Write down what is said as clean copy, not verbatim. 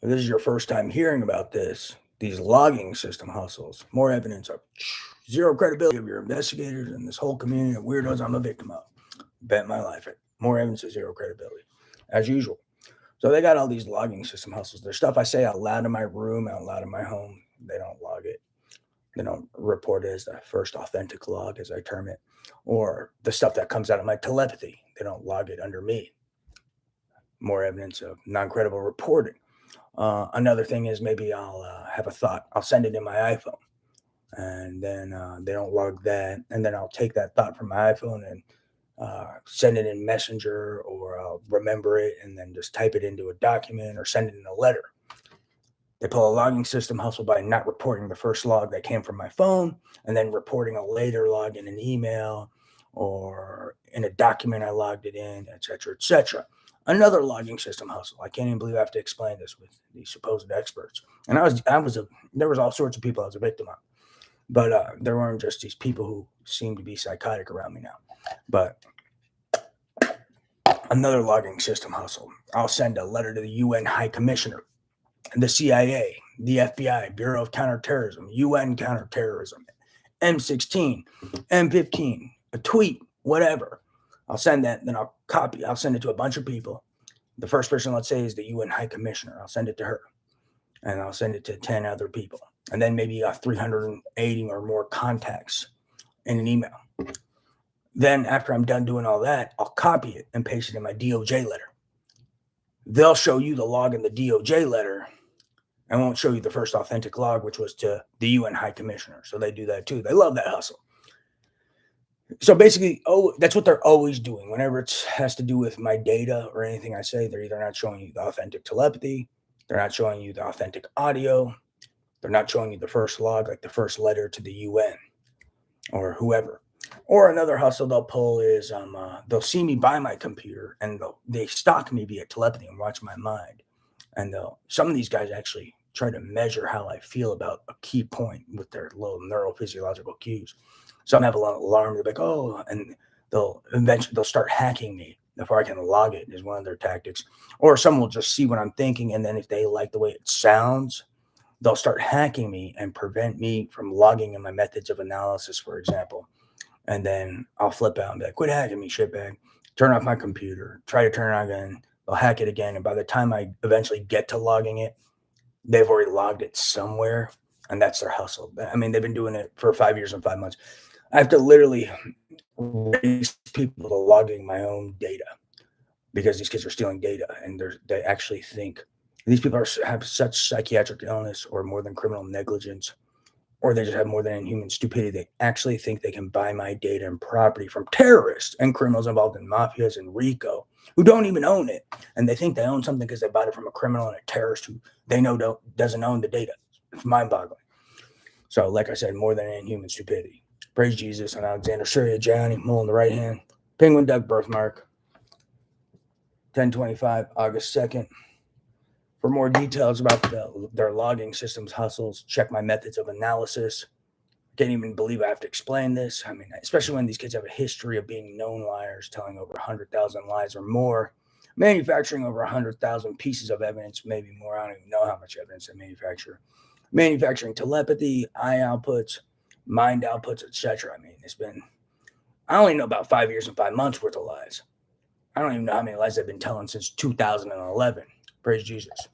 if this is your first time hearing about this, these logging system hustles, more evidence of zero credibility of your investigators and this whole community of weirdos I'm a victim of. Bet my life. More evidence of zero credibility, as usual. So they got all these logging system hustles. There's stuff I say out loud in my room, out loud in my home. They don't log it. They don't report it as the first authentic log, as I term it, or the stuff that comes out of my telepathy. They don't log it under me. More evidence of non-credible reporting. Another thing is maybe I'll have a thought. I'll send it in my iPhone, and then they don't log that. And then I'll take that thought from my iPhone and send it in Messenger, or I'll remember it and then just type it into a document or send it in a letter. They pull a logging system hustle by not reporting the first log that came from my phone and then reporting a later log in an email or in a document I logged it in, etc., etc. Another logging system hustle. I can't even believe I have to explain this with these supposed experts. And there was all sorts of people I was a victim of, but there weren't just these people who seem to be psychotic around me now. But another logging system hustle. I'll send a letter to the UN High Commissioner, the CIA, the FBI, Bureau of Counterterrorism, UN Counterterrorism, M16, M15, a tweet, whatever. I'll send that, then I'll send it to a bunch of people. The first person, let's say, is the UN High Commissioner. I'll send it to her, and I'll send it to 10 other people. And then maybe 380 or more contacts in an email. Then after I'm done doing all that, I'll copy it and paste it in my DOJ letter. They'll show you the log in the DOJ letter and won't show you the first authentic log, which was to the UN High Commissioner. So they do that too. They love that hustle. So basically, that's what they're always doing. Whenever it has to do with my data or anything I say, they're either not showing you the authentic telepathy, they're not showing you the authentic audio, they're not showing you the first log, like the first letter to the UN or whoever. Or another hustle they'll pull is they'll see me by my computer and they stalk me via telepathy and watch my mind. And some of these guys actually try to measure how I feel about a key point with their little neurophysiological cues. Some have a lot of alarm. They're like, oh, and they'll start hacking me before I can log it is one of their tactics. Or some will just see what I'm thinking, and then if they like the way it sounds, they'll start hacking me and prevent me from logging in my methods of analysis, for example. And then I'll flip out and be like, quit hacking me, shitbag. Turn off my computer. Try to turn it on again. They'll hack it again. And by the time I eventually get to logging it, they've already logged it somewhere. And that's their hustle. I mean, they've been doing it for 5 years and 5 months. I have to literally raise people to logging my own data because these kids are stealing data. And they actually think these people have such psychiatric illness or more than criminal negligence, or they just have more than inhuman stupidity. They actually think they can buy my data and property from terrorists and criminals involved in mafias and RICO who don't even own it. And they think they own something because they bought it from a criminal and a terrorist who they know doesn't own the data. It's mind-boggling. So, like I said, more than inhuman stupidity. Praise Jesus. And Alexander Surya, Gianni, mole in the right hand. Penguin Duck birthmark. 10/25, August 2nd. For more details about their logging systems hustles, check my methods of analysis. Can't even believe I have to explain this. I mean, especially when these kids have a history of being known liars, telling over 100,000 lies or more, manufacturing over 100,000 pieces of evidence, maybe more. I don't even know how much evidence they manufacture. Manufacturing telepathy, eye outputs, mind outputs, etc. I mean, I only know about 5 years and 5 months worth of lies. I don't even know how many lies they've been telling since 2011. Praise Jesus.